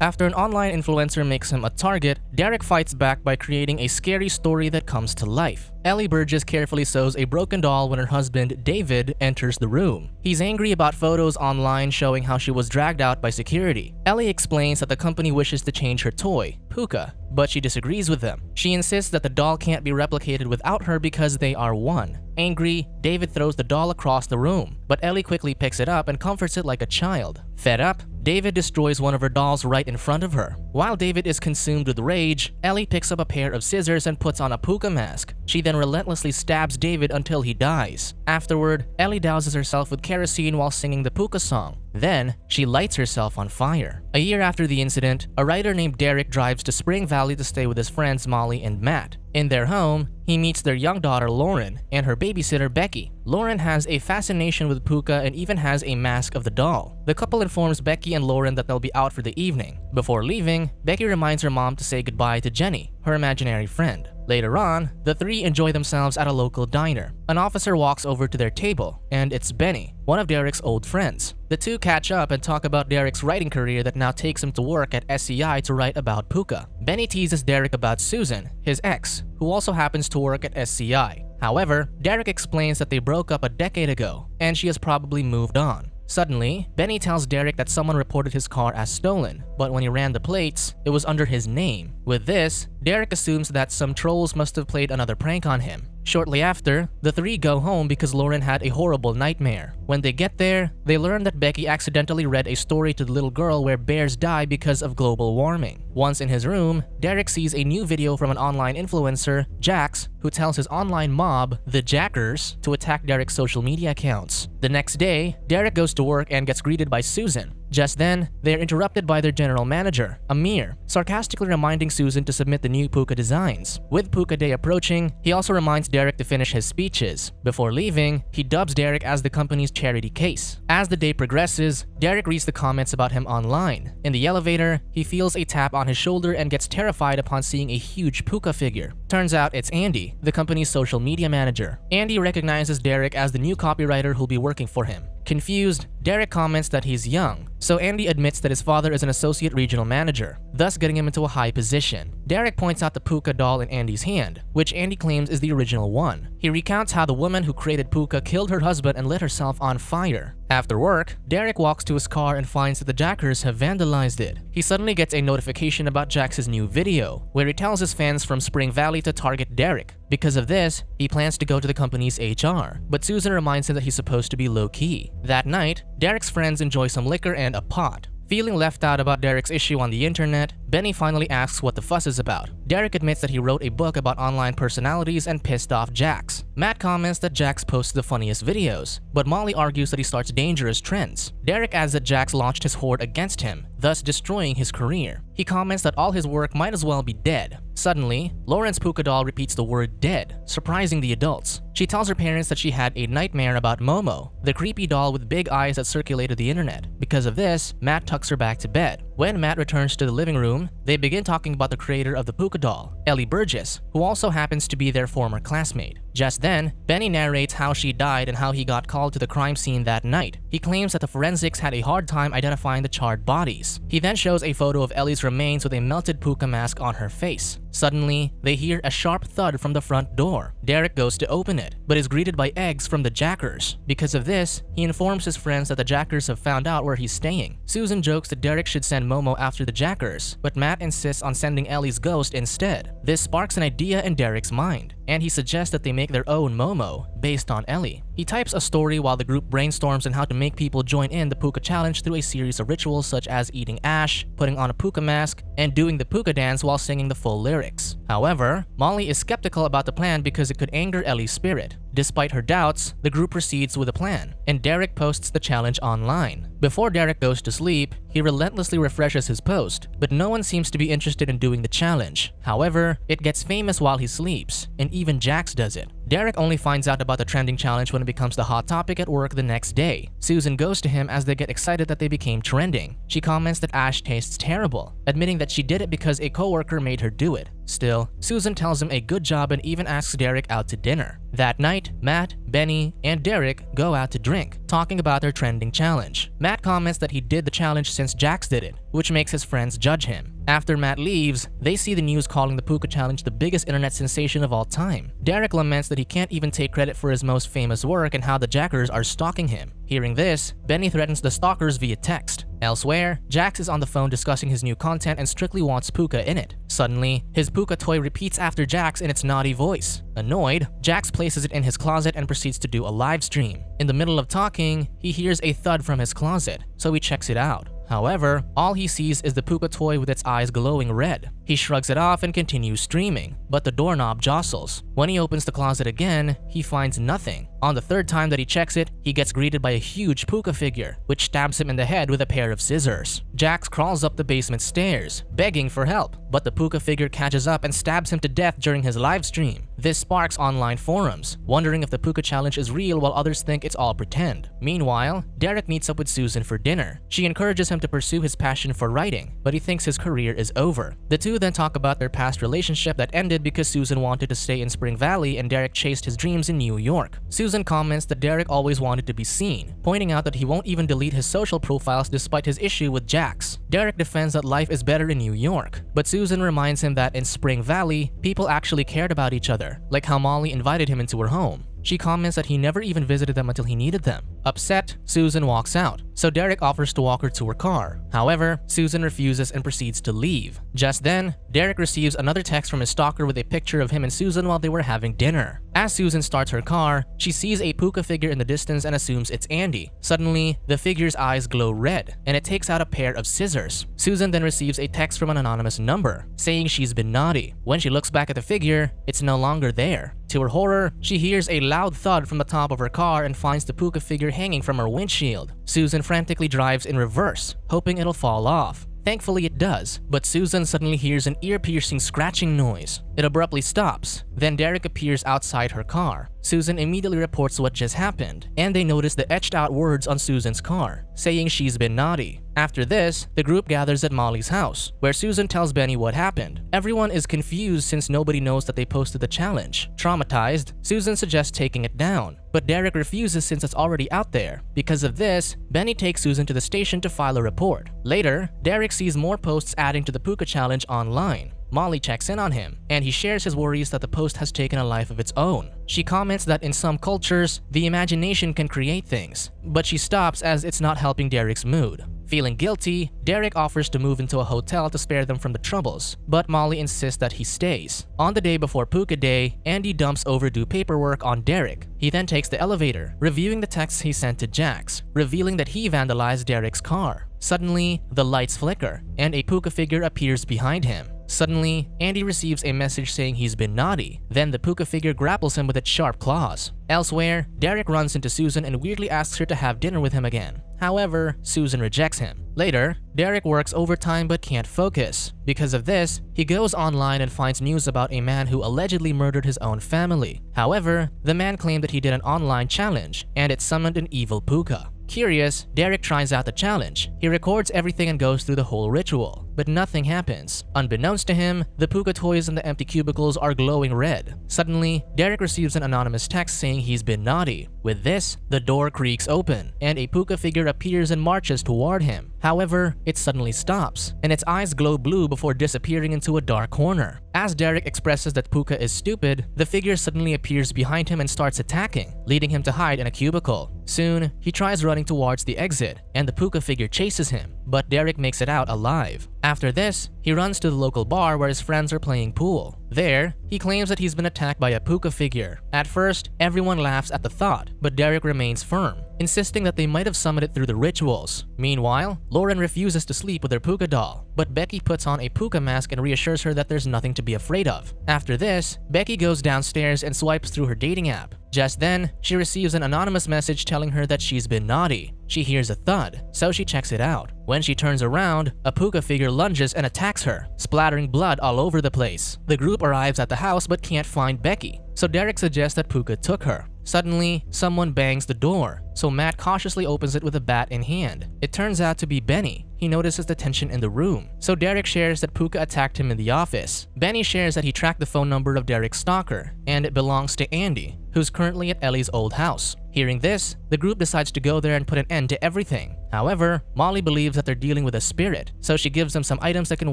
After an online influencer makes him a target, Derrick fights back by creating a scary story that comes to life. Ellie Burgess carefully sews a broken doll when her husband, David, enters the room. He's angry about photos online showing how she was dragged out by security. Ellie explains that the company wishes to change her toy, Pooka, but she disagrees with them. She insists that the doll can't be replicated without her because they are one. Angry, David throws the doll across the room, but Ellie quickly picks it up and comforts it like a child. Fed up, David destroys one of her dolls right in front of her. While David is consumed with rage, Ellie picks up a pair of scissors and puts on a Pooka mask. She then relentlessly stabs David until he dies. Afterward, Ellie douses herself with kerosene while singing the Pooka song. Then, she lights herself on fire. A year after the incident, a writer named Derrick drives to Spring Valley to stay with his friends Molly and Matt. In their home, he meets their young daughter Lauren and her babysitter Becky. Lauren has a fascination with Pooka and even has a mask of the doll. The couple informs Becky and Lauren that they'll be out for the evening. Before leaving, Becky reminds her mom to say goodbye to Jenny, her imaginary friend. Later on, the three enjoy themselves at a local diner. An officer walks over to their table, and it's Benny, one of Derrick's old friends. The two catch up and talk about Derrick's writing career that now takes him to work at SCI to write about Pooka. Benny teases Derrick about Susan, his ex, who also happens to work at SCI. However, Derrick explains that they broke up a decade ago, and she has probably moved on. Suddenly, Benny tells Derrick that someone reported his car as stolen, but when he ran the plates, it was under his name. With this, Derrick assumes that some trolls must have played another prank on him. Shortly after, the three go home because Lauren had a horrible nightmare. When they get there, they learn that Becky accidentally read a story to the little girl where bears die because of global warming. Once in his room, Derrick sees a new video from an online influencer, Jax, who tells his online mob, the Jackers, to attack Derrick's social media accounts. The next day, Derrick goes to work and gets greeted by Susan. Just then, they are interrupted by their general manager, Amir, sarcastically reminding Susan to submit the new Pooka designs. With Pooka Day approaching, he also reminds Derrick to finish his speeches. Before leaving, he dubs Derrick as the company's charity case. As the day progresses, Derrick reads the comments about him online. In the elevator, he feels a tap on his shoulder and gets terrified upon seeing a huge Pooka figure. Turns out it's Andy, the company's social media manager. Andy recognizes Derrick as the new copywriter who'll be working for him. Confused, Derrick comments that he's young, so Andy admits that his father is an associate regional manager, thus getting him into a high position. Derrick points out the Pooka doll in Andy's hand, which Andy claims is the original one. He recounts how the woman who created Pooka killed her husband and lit herself on fire. After work, Derrick walks to his car and finds that the Jackers have vandalized it. He suddenly gets a notification about Jax's new video, where he tells his fans from Spring Valley to target Derrick. Because of this, he plans to go to the company's HR, but Susan reminds him that he's supposed to be low-key. That night, Derrick's friends enjoy some liquor and a pot. Feeling left out about Derrick's issue on the internet, Benny finally asks what the fuss is about. Derrick admits that he wrote a book about online personalities and pissed off Jax. Matt comments that Jax posts the funniest videos, but Molly argues that he starts dangerous trends. Derrick adds that Jax launched his horde against him, thus destroying his career. He comments that all his work might as well be dead. Suddenly, Lauren's Pooka doll repeats the word dead, surprising the adults. She tells her parents that she had a nightmare about Momo, the creepy doll with big eyes that circulated the internet. Because of this, Matt tucks her back to bed. When Matt returns to the living room, they begin talking about the creator of the Pooka doll, Ellie Burgess, who also happens to be their former classmate. Just then, Benny narrates how she died and how he got called to the crime scene that night. He claims that the forensics had a hard time identifying the charred bodies. He then shows a photo of Ellie's remains with a melted Pooka mask on her face. Suddenly, they hear a sharp thud from the front door. Derrick goes to open it, but is greeted by eggs from the Jackers. Because of this, he informs his friends that the Jackers have found out where he's staying. Susan jokes that Derrick should send Momo after the Jackers, but Matt insists on sending Ellie's ghost instead. This sparks an idea in Derrick's mind, and he suggests that they make their own Momo based on Ellie. He types a story while the group brainstorms on how to make people join in the Pooka challenge through a series of rituals such as eating ash, putting on a Pooka mask, and doing the Pooka dance while singing the full lyrics. However, Molly is skeptical about the plan because it could anger Ellie's spirit. Despite her doubts, the group proceeds with a plan, and Derrick posts the challenge online. Before Derrick goes to sleep, he relentlessly refreshes his post, but no one seems to be interested in doing the challenge. However, it gets famous while he sleeps, and even Jax does it. Derrick only finds out about the trending challenge when it becomes the hot topic at work the next day. Susan goes to him as they get excited that they became trending. She comments that ash tastes terrible, admitting that she did it because a coworker made her do it. Still, Susan tells him a good job and even asks Derrick out to dinner. That night, Matt, Benny, and Derrick go out to drink, talking about their trending challenge. Matt comments that he did the challenge since Jax did it, which makes his friends judge him. After Matt leaves, they see the news calling the Pooka Challenge the biggest internet sensation of all time. Derrick laments that he can't even take credit for his most famous work and how the jackers are stalking him. Hearing this, Benny threatens the stalkers via text. Elsewhere, Jax is on the phone discussing his new content and strictly wants Pooka in it. Suddenly, his Pooka toy repeats after Jax in its naughty voice. Annoyed, Jax places it in his closet and proceeds to do a live stream. In the middle of talking, he hears a thud from his closet, so he checks it out. However, all he sees is the Pooka toy with its eyes glowing red. He shrugs it off and continues streaming, but the doorknob jostles. When he opens the closet again, he finds nothing. On the third time that he checks it, he gets greeted by a huge Pooka figure, which stabs him in the head with a pair of scissors. Jax crawls up the basement stairs, begging for help, but the Pooka figure catches up and stabs him to death during his live stream. This sparks online forums, wondering if the Pooka Challenge is real while others think it's all pretend. Meanwhile, Derrick meets up with Susan for dinner. She encourages him to pursue his passion for writing, but he thinks his career is over. The two then talk about their past relationship that ended because Susan wanted to stay in Spring Valley and Derrick chased his dreams in New York. Susan comments that Derrick always wanted to be seen, pointing out that he won't even delete his social profiles despite his issue with Jax. Derrick defends that life is better in New York, but Susan reminds him that in Spring Valley, people actually cared about each other, like how Molly invited him into her home. She comments that he never even visited them until he needed them. Upset, Susan walks out, so Derrick offers to walk her to her car. However, Susan refuses and proceeds to leave. Just then, Derrick receives another text from his stalker with a picture of him and Susan while they were having dinner. As Susan starts her car, she sees a Pooka figure in the distance and assumes it's Andy. Suddenly, the figure's eyes glow red, and it takes out a pair of scissors. Susan then receives a text from an anonymous number, saying she's been naughty. When she looks back at the figure, it's no longer there. To her horror, she hears a loud thud from the top of her car and finds the Pooka figure hanging from her windshield. Susan frantically drives in reverse, hoping it'll fall off. Thankfully it does, but Susan suddenly hears an ear-piercing scratching noise. It abruptly stops. Then Derrick appears outside her car. Susan immediately reports what just happened, and they notice the etched-out words on Susan's car, saying she's been naughty. After this, the group gathers at Molly's house, where Susan tells Benny what happened. Everyone is confused since nobody knows that they posted the challenge. Traumatized, Susan suggests taking it down, but Derrick refuses since it's already out there. Because of this, Benny takes Susan to the station to file a report. Later, Derrick sees more posts adding to the Pooka Challenge online. Molly checks in on him, and he shares his worries that the post has taken a life of its own. She comments that in some cultures, the imagination can create things, but she stops as it's not helping Derrick's mood. Feeling guilty, Derrick offers to move into a hotel to spare them from the troubles, but Molly insists that he stays. On the day before Pooka Day, Andy dumps overdue paperwork on Derrick. He then takes the elevator, reviewing the texts he sent to Jax, revealing that he vandalized Derrick's car. Suddenly, the lights flicker, and a Pooka figure appears behind him. Suddenly, Andy receives a message saying he's been naughty. Then the Pooka figure grapples him with its sharp claws. Elsewhere, Derrick runs into Susan and weirdly asks her to have dinner with him again. However, Susan rejects him. Later, Derrick works overtime but can't focus. Because of this, he goes online and finds news about a man who allegedly murdered his own family. However, the man claimed that he did an online challenge, and it summoned an evil Pooka. Curious, Derrick tries out the challenge. He records everything and goes through the whole ritual, but nothing happens. Unbeknownst to him, the Pooka toys in the empty cubicles are glowing red. Suddenly, Derrick receives an anonymous text saying he's been naughty. With this, the door creaks open, and a Pooka figure appears and marches toward him. However, it suddenly stops, and its eyes glow blue before disappearing into a dark corner. As Derrick expresses that Pooka is stupid, the figure suddenly appears behind him and starts attacking, leading him to hide in a cubicle. Soon, he tries running towards the exit, and the Pooka figure chases him, but Derrick makes it out alive. After this, he runs to the local bar where his friends are playing pool. There, he claims that he's been attacked by a Pooka figure. At first, everyone laughs at the thought, but Derrick remains firm, insisting that they might have summoned it through the rituals. Meanwhile, Lauren refuses to sleep with her Pooka doll, but Becky puts on a Pooka mask and reassures her that there's nothing to be afraid of. After this, Becky goes downstairs and swipes through her dating app. Just then, she receives an anonymous message telling her that she's been naughty. She hears a thud, so she checks it out. When she turns around, a Pooka figure lunges and attacks her, splattering blood all over the place. The group arrives at the house but can't find Becky, so Derrick suggests that Pooka took her. Suddenly, someone bangs the door, so Matt cautiously opens it with a bat in hand. It turns out to be Benny. He notices the tension in the room, so Derrick shares that Pooka attacked him in the office. Benny shares that he tracked the phone number of Derrick's stalker, and it belongs to Andy, who's currently at Ellie's old house. Hearing this, the group decides to go there and put an end to everything. However, Molly believes that they're dealing with a spirit, so she gives them some items that can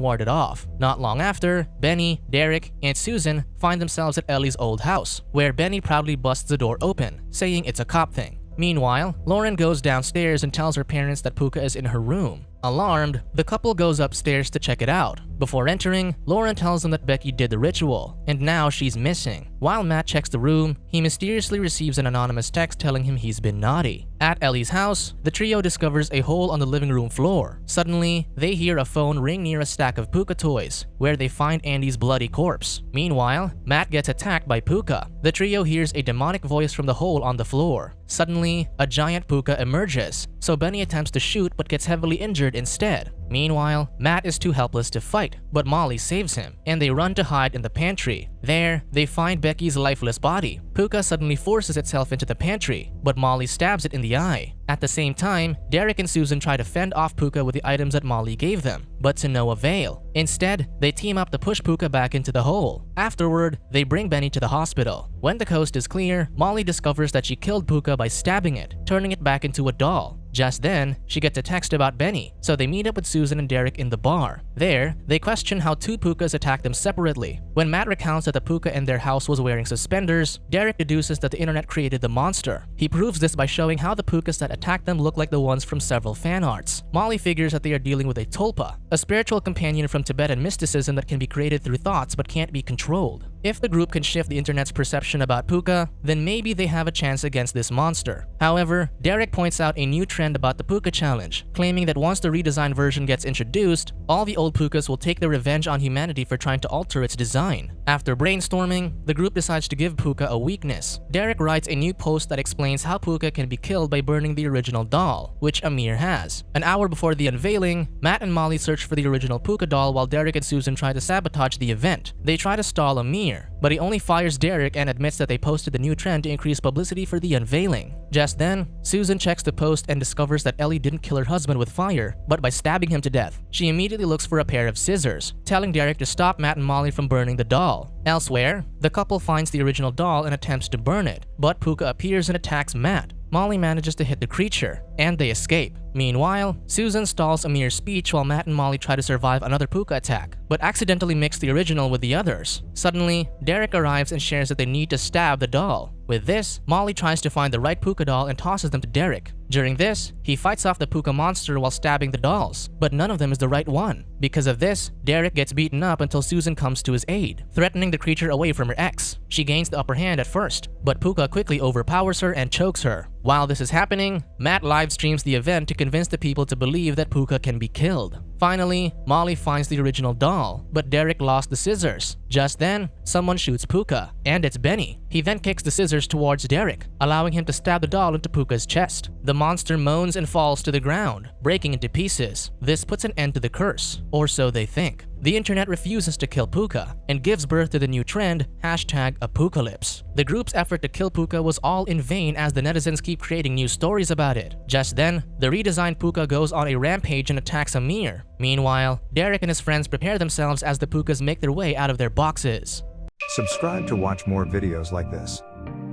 ward it off. Not long after, Benny, Derrick, and Susan find themselves at Ellie's old house, where Benny proudly busts the door open, saying it's a cop thing. Meanwhile, Lauren goes downstairs and tells her parents that Pooka is in her room. Alarmed, the couple goes upstairs to check it out. Before entering, Lauren tells them that Becky did the ritual, and now she's missing. While Matt checks the room, he mysteriously receives an anonymous text telling him he's been naughty. At Ellie's house, the trio discovers a hole on the living room floor. Suddenly, they hear a phone ring near a stack of Pooka toys, where they find Andy's bloody corpse. Meanwhile, Matt gets attacked by Pooka. The trio hears a demonic voice from the hole on the floor. Suddenly, a giant Pooka emerges, so Benny attempts to shoot but gets heavily injured instead. Meanwhile, Matt is too helpless to fight, but Molly saves him, and they run to hide in the pantry. There, they find Becky's lifeless body. Pooka suddenly forces itself into the pantry, but Molly stabs it in the eye. At the same time, Derrick and Susan try to fend off Pooka with the items that Molly gave them, but to no avail. Instead, they team up to push Pooka back into the hole. Afterward, they bring Benny to the hospital. When the coast is clear, Molly discovers that she killed Pooka by stabbing it, turning it back into a doll. Just then, she gets a text about Benny, so they meet up with Susan and Derrick in the bar. There, they question how two Pookas attacked them separately. When Matt recounts that the Pooka in their house was wearing suspenders, Derrick deduces that the internet created the monster. He proves this by showing how the Pookas that attacked them look like the ones from several fan arts. Molly figures that they are dealing with a tulpa, a spiritual companion from Tibetan mysticism that can be created through thoughts but can't be controlled. If the group can shift the internet's perception about Pooka, then maybe they have a chance against this monster. However, Derrick points out a new trend about the Pooka challenge, claiming that once the redesigned version gets introduced, all the old Pookas will take their revenge on humanity for trying to alter its design. After brainstorming, the group decides to give Pooka a weakness. Derrick writes a new post that explains how Pooka can be killed by burning the original doll, which Amir has. An hour before the unveiling, Matt and Molly search for the original Pooka doll while Derrick and Susan try to sabotage the event. They try to stall Amir, but he only fires Derrick and admits that they posted the new trend to increase publicity for the unveiling. Just then, Susan checks the post and discovers that Ellie didn't kill her husband with fire, but by stabbing him to death. She immediately looks for a pair of scissors, telling Derrick to stop Matt and Molly from burning the doll. Elsewhere, the couple finds the original doll and attempts to burn it, but Pooka appears and attacks Matt. Molly manages to hit the creature, and they escape. Meanwhile, Susan stalls Amir's speech while Matt and Molly try to survive another Pooka attack, but accidentally mix the original with the others. Suddenly, Derrick arrives and shares that they need to stab the doll. With this, Molly tries to find the right Pooka doll and tosses them to Derrick. During this, he fights off the Pooka monster while stabbing the dolls, but none of them is the right one. Because of this, Derrick gets beaten up until Susan comes to his aid, threatening the creature away from her ex. She gains the upper hand at first, but Pooka quickly overpowers her and chokes her. While this is happening, Matt live streams the event to convince the people to believe that Pooka can be killed. Finally, Molly finds the original doll, but Derrick lost the scissors. Just then, someone shoots Pooka, and it's Benny. He then kicks the scissors towards Derrick, allowing him to stab the doll into Pooka's chest. The monster moans and falls to the ground, breaking into pieces. This puts an end to the curse, or so they think. The internet refuses to kill Pooka and gives birth to the new trend, #PookaLives. The group's effort to kill Pooka was all in vain as the netizens keep creating new stories about it. Just then, the redesigned Pooka goes on a rampage and attacks Amir. Meanwhile, Derrick and his friends prepare themselves as the Pookas make their way out of their boxes. Subscribe to watch more videos like this.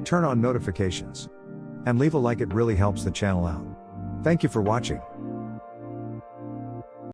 Turn on notifications. And leave a like, it really helps the channel out. Thank you for watching.